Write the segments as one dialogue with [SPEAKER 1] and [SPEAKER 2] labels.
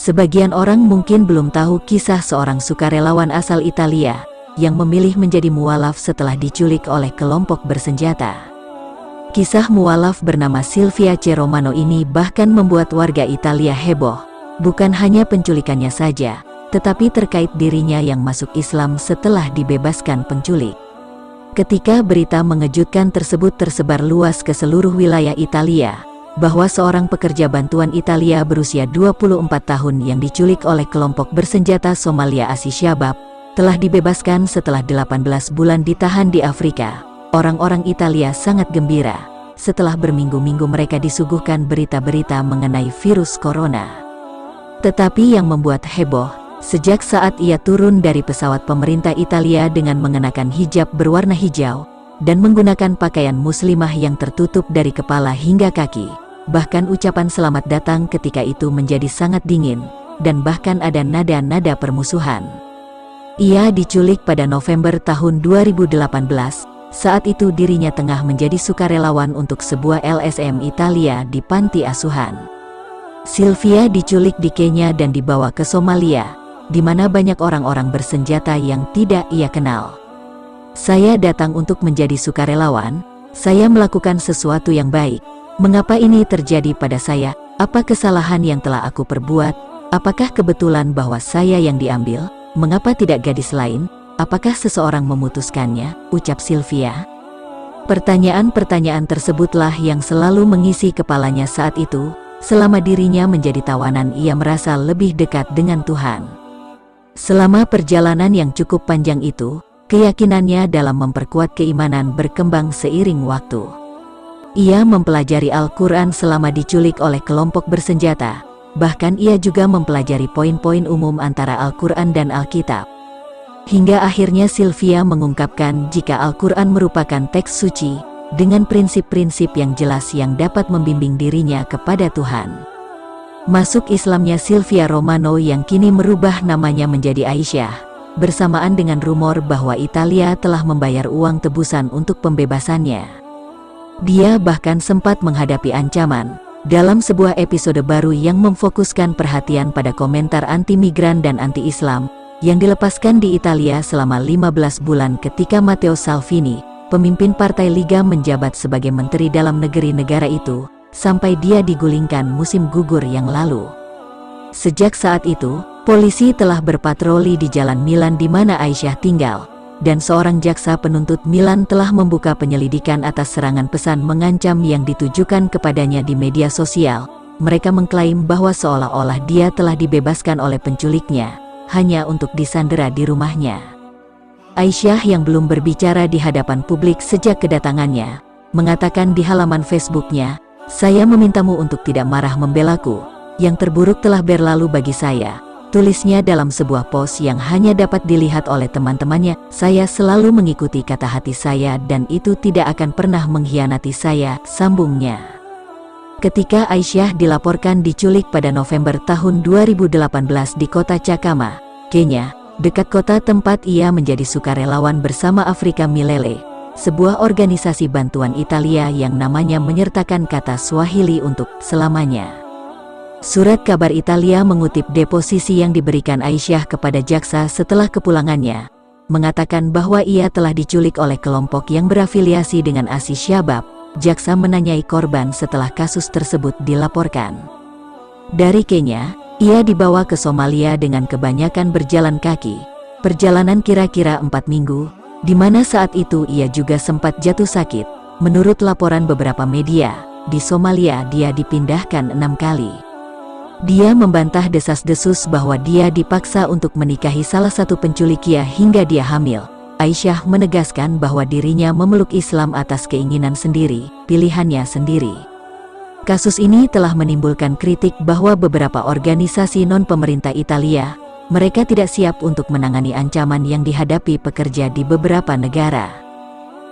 [SPEAKER 1] Sebagian orang mungkin belum tahu kisah seorang sukarelawan asal Italia yang memilih menjadi mualaf setelah diculik oleh kelompok bersenjata. Kisah mualaf bernama Silvia C. Romano ini bahkan membuat warga Italia heboh, bukan hanya penculikannya saja, tetapi terkait dirinya yang masuk Islam setelah dibebaskan penculik. Ketika berita mengejutkan tersebut tersebar luas ke seluruh wilayah Italia, bahwa seorang pekerja bantuan Italia berusia 24 tahun yang diculik oleh kelompok bersenjata Somalia Al-Shabaab, telah dibebaskan setelah 18 bulan ditahan di Afrika. Orang-orang Italia sangat gembira, setelah berminggu-minggu mereka disuguhkan berita-berita mengenai virus corona. Tetapi yang membuat heboh, sejak saat ia turun dari pesawat pemerintah Italia dengan mengenakan hijab berwarna hijau, dan menggunakan pakaian muslimah yang tertutup dari kepala hingga kaki, bahkan ucapan selamat datang ketika itu menjadi sangat dingin, dan bahkan ada nada-nada permusuhan. Ia diculik pada November tahun 2018, saat itu dirinya tengah menjadi sukarelawan untuk sebuah LSM Italia di panti asuhan. Silvia diculik di Kenya dan dibawa ke Somalia, di mana banyak orang-orang bersenjata yang tidak ia kenal. Saya datang untuk menjadi sukarelawan, saya melakukan sesuatu yang baik. Mengapa ini terjadi pada saya? Apa kesalahan yang telah aku perbuat? Apakah kebetulan bahwa saya yang diambil? Mengapa tidak gadis lain? Apakah seseorang memutuskannya? Ucap Silvia. Pertanyaan-pertanyaan tersebutlah yang selalu mengisi kepalanya saat itu. Selama dirinya menjadi tawanan, ia merasa lebih dekat dengan Tuhan. Selama perjalanan yang cukup panjang itu, keyakinannya dalam memperkuat keimanan berkembang seiring waktu. Ia mempelajari Al-Quran selama diculik oleh kelompok bersenjata, bahkan ia juga mempelajari poin-poin umum antara Al-Quran dan Alkitab. Hingga akhirnya Silvia mengungkapkan jika Al-Quran merupakan teks suci, dengan prinsip-prinsip yang jelas yang dapat membimbing dirinya kepada Tuhan. Masuk Islamnya Silvia Romano yang kini merubah namanya menjadi Aisyah, bersamaan dengan rumor bahwa Italia telah membayar uang tebusan untuk pembebasannya. Dia bahkan sempat menghadapi ancaman, dalam sebuah episode baru yang memfokuskan perhatian pada komentar anti-migran dan anti-Islam, yang dilepaskan di Italia selama 15 bulan ketika Matteo Salvini, pemimpin Partai Liga, menjabat sebagai Menteri Dalam Negeri negara itu, sampai dia digulingkan musim gugur yang lalu. Sejak saat itu, polisi telah berpatroli di Jalan Milan di mana Aisyah tinggal, dan seorang jaksa penuntut Milan telah membuka penyelidikan atas serangan pesan mengancam yang ditujukan kepadanya di media sosial. Mereka mengklaim bahwa seolah-olah dia telah dibebaskan oleh penculiknya, hanya untuk disandera di rumahnya. Aisyah yang belum berbicara di hadapan publik sejak kedatangannya, mengatakan di halaman Facebooknya, "Saya memintamu untuk tidak marah membelaku, yang terburuk telah berlalu bagi saya." Tulisnya dalam sebuah post yang hanya dapat dilihat oleh teman-temannya. "Saya selalu mengikuti kata hati saya dan itu tidak akan pernah mengkhianati saya," sambungnya. Ketika Aisyah dilaporkan diculik pada November tahun 2018 di kota Chakama, Kenya, dekat kota tempat ia menjadi sukarelawan bersama Afrika Milele, sebuah organisasi bantuan Italia yang namanya menyertakan kata Swahili untuk selamanya. Surat kabar Italia mengutip deposisi yang diberikan Aisyah kepada jaksa setelah kepulangannya, mengatakan bahwa ia telah diculik oleh kelompok yang berafiliasi dengan Al-Shabaab. Jaksa menanyai korban setelah kasus tersebut dilaporkan. Dari Kenya, ia dibawa ke Somalia dengan kebanyakan berjalan kaki, perjalanan kira-kira 4 minggu, di mana saat itu ia juga sempat jatuh sakit. Menurut laporan beberapa media, di Somalia dia dipindahkan 6 kali. Dia membantah desas-desus bahwa dia dipaksa untuk menikahi salah satu penculiknya hingga dia hamil. Aisyah menegaskan bahwa dirinya memeluk Islam atas keinginan sendiri, pilihannya sendiri. Kasus ini telah menimbulkan kritik bahwa beberapa organisasi non-pemerintah Italia, mereka tidak siap untuk menangani ancaman yang dihadapi pekerja di beberapa negara.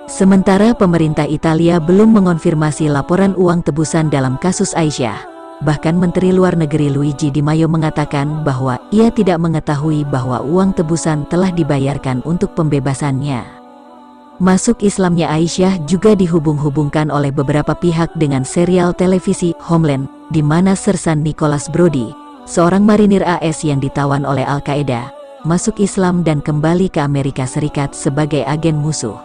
[SPEAKER 1] Sementara pemerintah Italia belum mengonfirmasi laporan uang tebusan dalam kasus Aisyah. Bahkan Menteri Luar Negeri Luigi Di Maio mengatakan bahwa ia tidak mengetahui bahwa uang tebusan telah dibayarkan untuk pembebasannya. Masuk Islamnya Aisyah juga dihubung-hubungkan oleh beberapa pihak dengan serial televisi Homeland, di mana Sersan Nicholas Brody, seorang marinir AS yang ditawan oleh Al-Qaeda, masuk Islam dan kembali ke Amerika Serikat sebagai agen musuh.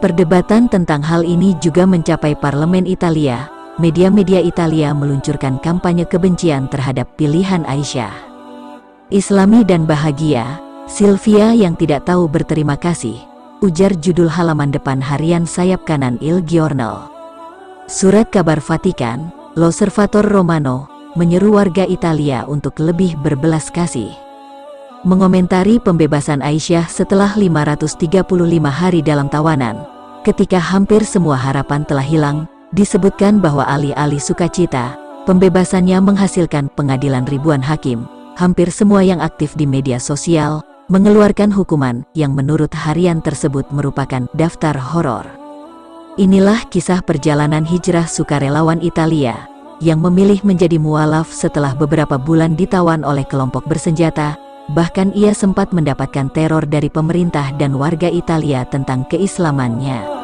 [SPEAKER 1] Perdebatan tentang hal ini juga mencapai parlemen Italia. Media-media Italia meluncurkan kampanye kebencian terhadap pilihan Aisyah. Islami dan bahagia, Sylvia yang tidak tahu berterima kasih, ujar judul halaman depan harian sayap kanan Il Giornale. Surat kabar Vatikan, L'Osservatore Romano, menyeru warga Italia untuk lebih berbelas kasih. Mengomentari pembebasan Aisyah setelah 535 hari dalam tawanan, ketika hampir semua harapan telah hilang, disebutkan bahwa alih-alih sukacita, pembebasannya menghasilkan pengadilan ribuan hakim. Hampir semua yang aktif di media sosial mengeluarkan hukuman yang menurut harian tersebut merupakan daftar horor. Inilah kisah perjalanan hijrah sukarelawan Italia yang memilih menjadi mualaf setelah beberapa bulan ditawan oleh kelompok bersenjata. Bahkan ia sempat mendapatkan teror dari pemerintah dan warga Italia tentang keislamannya.